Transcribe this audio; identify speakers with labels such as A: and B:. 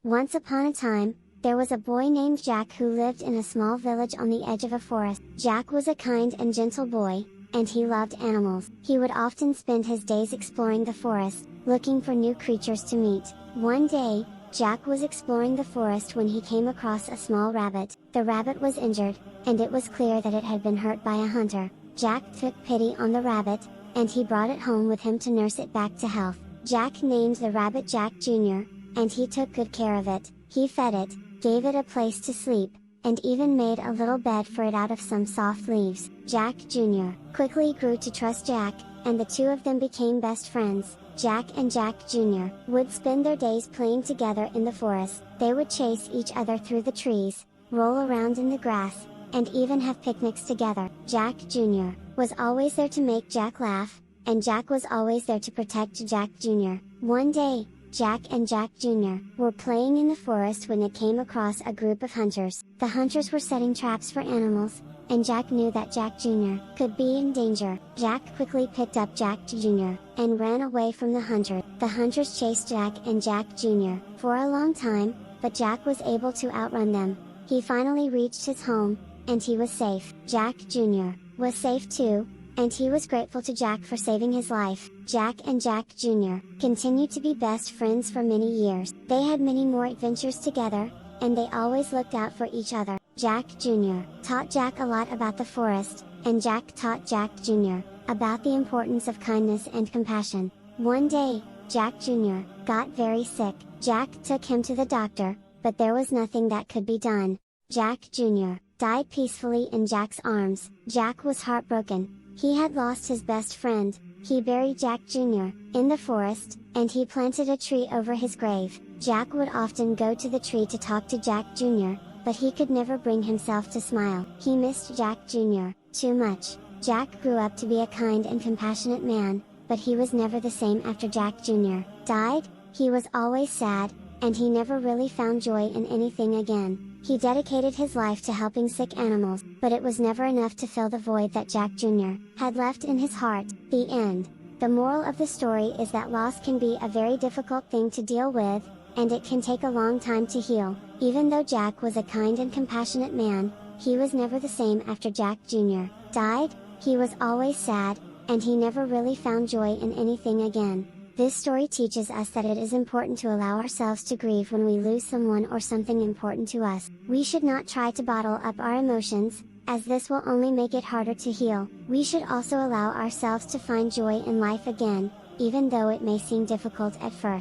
A: Once upon a time, there was a boy named Jack who lived in a small village on the edge of a forest. Jack was a kind and gentle boy, and he loved animals. He would often spend his days exploring the forest, looking for new creatures to meet. One day, Jack was exploring the forest when he came across a small rabbit. The rabbit was injured, and it was clear that it had been hurt by a hunter. Jack took pity on the rabbit, and he brought it home with him to nurse it back to health. Jack named the rabbit Jack Jr., and he took good care of it. He fed it, gave it a place to sleep, and even made a little bed for it out of some soft leaves. Jack Jr. quickly grew to trust Jack, and the two of them became best friends. Jack and Jack Jr. would spend their days playing together in the forest. They would chase each other through the trees, roll around in the grass, and even have picnics together. Jack Jr. was always there to make Jack laugh, and Jack was always there to protect Jack Jr. One day, Jack and Jack Jr. were playing in the forest when they came across a group of hunters. The hunters were setting traps for animals, and Jack knew that Jack Jr. could be in danger. Jack quickly picked up Jack Jr. and ran away from the hunter. The hunters chased Jack and Jack Jr. for a long time, but Jack was able to outrun them. He finally reached his home, and he was safe. Jack Jr. was safe too, and he was grateful to Jack for saving his life. Jack and Jack Jr. continued to be best friends for many years. They had many more adventures together, and they always looked out for each other. Jack Jr. taught Jack a lot about the forest, and Jack taught Jack Jr. about the importance of kindness and compassion. One day, Jack Jr. got very sick. Jack took him to the doctor, but there was nothing that could be done. Jack Jr. died peacefully in Jack's arms. Jack was heartbroken. He had lost his best friend. He buried Jack Jr. in the forest, and he planted a tree over his grave. Jack would often go to the tree to talk to Jack Jr., but he could never bring himself to smile. He missed Jack Jr. too much. Jack grew up to be a kind and compassionate man, but he was never the same after Jack Jr. died. He was always sad, and he never really found joy in anything again. He dedicated his life to helping sick animals, but it was never enough to fill the void that Jack Jr. had left in his heart. The end. The moral of the story is that loss can be a very difficult thing to deal with, and it can take a long time to heal. Even though Jack was a kind and compassionate man, he was never the same after Jack Jr. died. He was always sad, and he never really found joy in anything again. This story teaches us that it is important to allow ourselves to grieve when we lose someone or something important to us. We should not try to bottle up our emotions, as this will only make it harder to heal. We should also allow ourselves to find joy in life again, even though it may seem difficult at first.